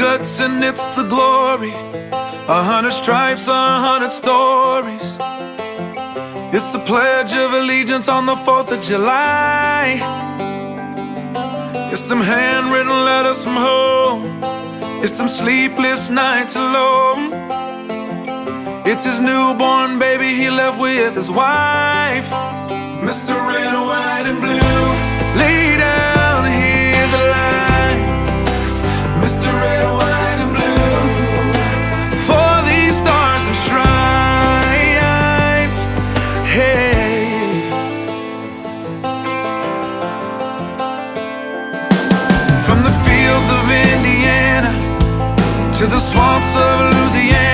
guts and it's the glory. 100 stripes, 100 stories. It's the Pledge of Allegiance on the 4th of July. It's them handwritten letters from home. It's them sleepless nights alone. It's his newborn baby he left with his wife. Mr. Red, White, and Blue.